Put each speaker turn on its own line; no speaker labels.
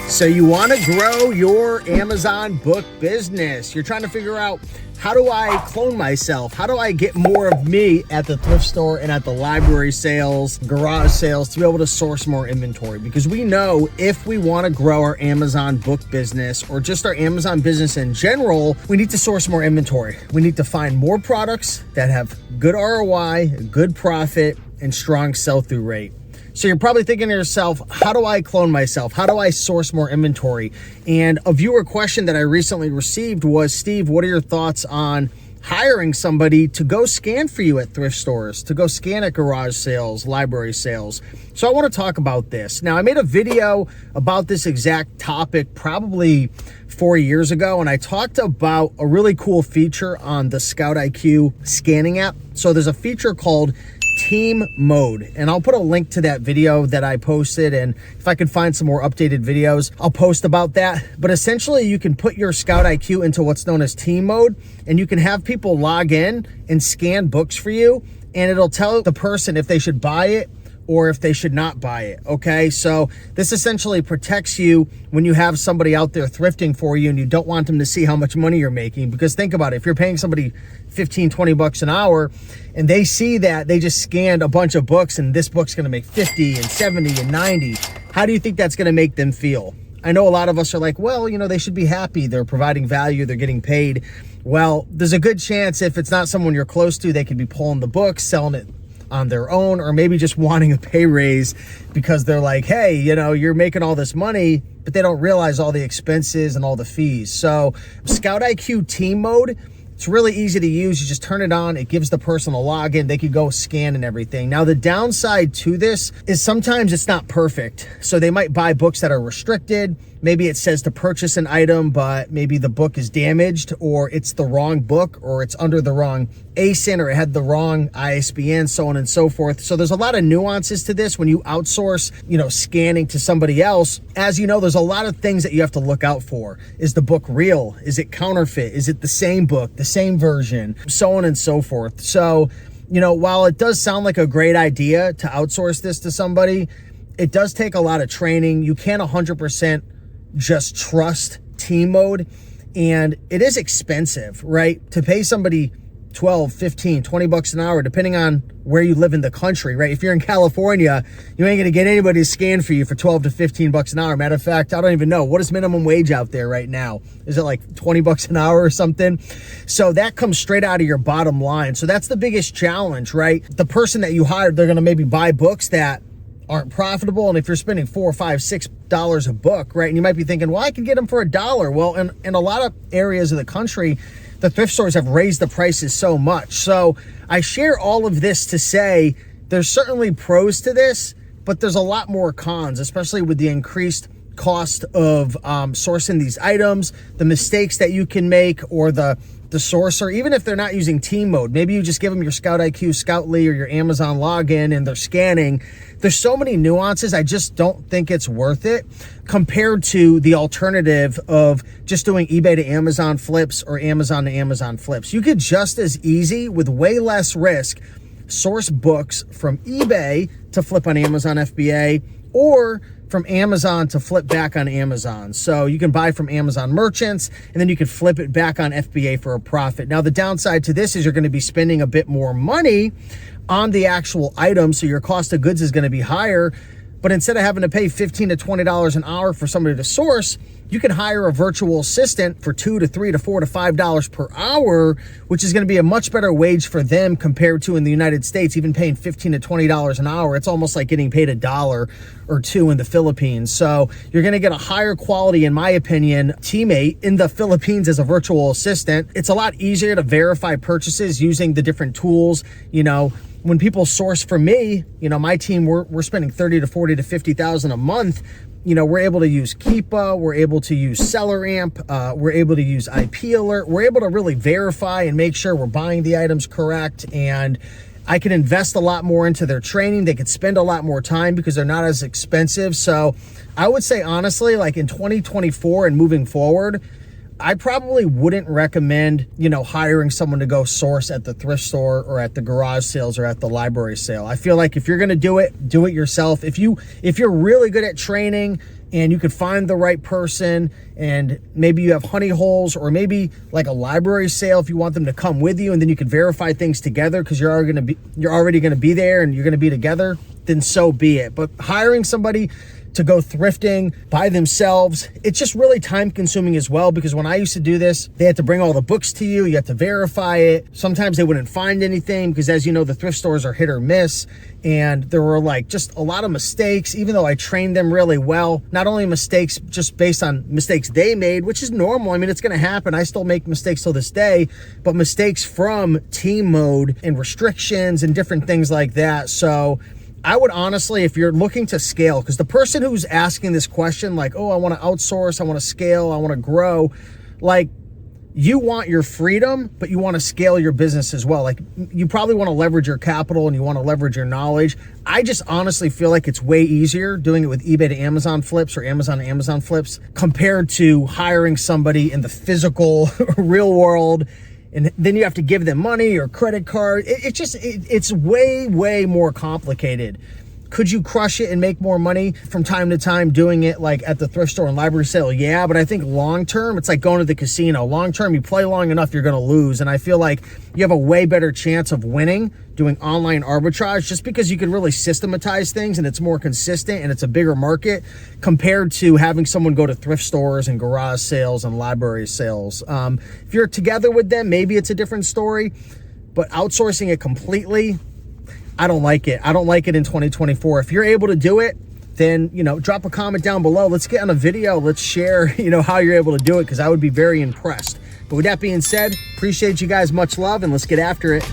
So you want to grow your Amazon book business. You're trying to figure out, how do I clone myself? How do I get more of me at the thrift store and at the library sales, garage sales, to be able to source more inventory? Because we know if we want to grow our Amazon book business or just our Amazon business in general, we need to source more inventory. We need to find more products that have good ROI, good profit, and strong sell-through rate. So you're probably thinking to yourself, how do I clone myself? How do I source more inventory? And a viewer question that I recently received was, Steve, what are your thoughts on hiring somebody to go scan for you at thrift stores, to go scan at garage sales, library sales? So I want to talk about this. Now, I made a video about this exact topic probably 4 years ago, and I talked about a really cool feature on the SCOUTIQ scanning app. So there's a feature called team mode, and I'll put a link to that video that I posted, and if I can find some more updated videos, I'll post about that. But essentially, you can put your SCOUTIQ into what's known as team mode, and you can have people log in and scan books for you, and it'll tell the person if they should buy it or if they should not buy it, okay? So this essentially protects you when you have somebody out there thrifting for you and you don't want them to see how much money you're making. Because think about it, if you're paying somebody 15, 20 bucks an hour and they see that they just scanned a bunch of books and this book's gonna make 50 and 70 and 90, how do you think that's gonna make them feel? I know a lot of us are like, well, you know, they should be happy. They're providing value, they're getting paid. Well, there's a good chance if it's not someone you're close to, they could be pulling the book, selling it on their own, or maybe just wanting a pay raise because they're like, hey, you know, you're making all this money, but they don't realize all the expenses and all the fees. So SCOUTIQ team mode, it's really easy to use. You just turn it on. It gives the person a login. They could go scan and everything. Now, the downside to this is sometimes it's not perfect. So they might buy books that are restricted. Maybe it says to purchase an item, but maybe the book is damaged, or it's the wrong book, or it's under the wrong ASIN, or it had the wrong ISBN, so on and so forth. So there's a lot of nuances to this when you outsource, you know, scanning to somebody else. As you know, there's a lot of things that you have to look out for. Is the book real? Is it counterfeit? Is it the same book, the same version, so on and so forth? So, you know, while it does sound like a great idea to outsource this to somebody, it does take a lot of training. You can't 100% just trust team mode, and it is expensive, right? To pay somebody 12, 15, 20 bucks an hour, depending on where you live in the country, right? If you're in California, you ain't gonna get anybody to scan for you for 12 to 15 bucks an hour. Matter of fact, I don't even know. What is minimum wage out there right now? Is it like 20 bucks an hour or something? So that comes straight out of your bottom line. So that's the biggest challenge, right? The person that you hired, they're gonna maybe buy books that aren't profitable. And if you're spending $4, $5, $6 a book, right? And you might be thinking, well, I can get them for $1. Well, in a lot of areas of the country, the thrift stores have raised the prices so much. So I share all of this to say there's certainly pros to this, but there's a lot more cons, especially with the increased cost of sourcing these items, the mistakes that you can make, or the sourcer, even if they're not using team mode. Maybe you just give them your SCOUTIQ, Scoutly, or your Amazon login and they're scanning. There's so many nuances. I just don't think it's worth it compared to the alternative of just doing eBay to Amazon flips or Amazon to Amazon flips. You could just as easy, with way less risk, source books from eBay to flip on Amazon FBA, or from Amazon to flip back on Amazon. So you can buy from Amazon merchants and then you can flip it back on FBA for a profit. Now, the downside to this is you're going to be spending a bit more money on the actual item, so your cost of goods is going to be higher. But instead of having to pay $15 to $20 an hour for somebody to source, you can hire a virtual assistant for $2 to $3 to $4 to $5 per hour, which is going to be a much better wage for them compared to in the United States, even paying $15 to $20 an hour. It's almost like getting paid $1 or $2 in the Philippines. So you're going to get a higher quality, in my opinion, teammate in the Philippines as a virtual assistant. It's a lot easier to verify purchases using the different tools. You know, when people source for me, you know, my team, we're spending 30 to 40 to 50,000 a month. You know, we're able to use Keepa, we're able to use SellerAmp, we're able to use IP Alert. We're able to really verify and make sure we're buying the items correct. And I can invest a lot more into their training. They could spend a lot more time because they're not as expensive. So I would say, honestly, like in 2024 and moving forward, I probably wouldn't recommend, you know, hiring someone to go source at the thrift store or at the garage sales or at the library sale. I feel like if you're going to do it yourself. If you're really good at training and you could find the right person, and maybe you have honey holes, or maybe like a library sale if you want them to come with you, and then you can verify things together because you're already going to be there and you're going to be together, then so be it. But hiring somebody to go thrifting by themselves, it's just really time consuming as well, because when I used to do this, they had to bring all the books to you had to verify it. Sometimes they wouldn't find anything because, as you know, the thrift stores are hit or miss, and there were like just a lot of mistakes, even though I trained them really well. Not only mistakes just based on mistakes they made, which is normal, I mean, it's going to happen, I still make mistakes till this day, but mistakes from team mode and restrictions and different things like that. So I would honestly, if you're looking to scale, because the person who's asking this question, like, oh, I want to outsource, I want to scale, I want to grow, like, you want your freedom, but you want to scale your business as well. Like, you probably want to leverage your capital and you want to leverage your knowledge. I just honestly feel like it's way easier doing it with eBay to Amazon flips or Amazon to Amazon flips compared to hiring somebody in the physical real world, and then you have to give them money or credit card. It's way more complicated. Could you crush it and make more money from time to time doing it like at the thrift store and library sale? Yeah, but I think long term, it's like going to the casino. Long term, you play long enough, you're gonna lose. And I feel like you have a way better chance of winning doing online arbitrage, just because you can really systematize things and it's more consistent and it's a bigger market compared to having someone go to thrift stores and garage sales and library sales. If you're together with them, maybe it's a different story, but outsourcing it completely, I don't like it. I don't like it in 2024. If you're able to do it, then, you know, drop a comment down below. Let's get on a video. Let's share, you know, how you're able to do it, because I would be very impressed. But with that being said, appreciate you guys. Much love, and let's get after it.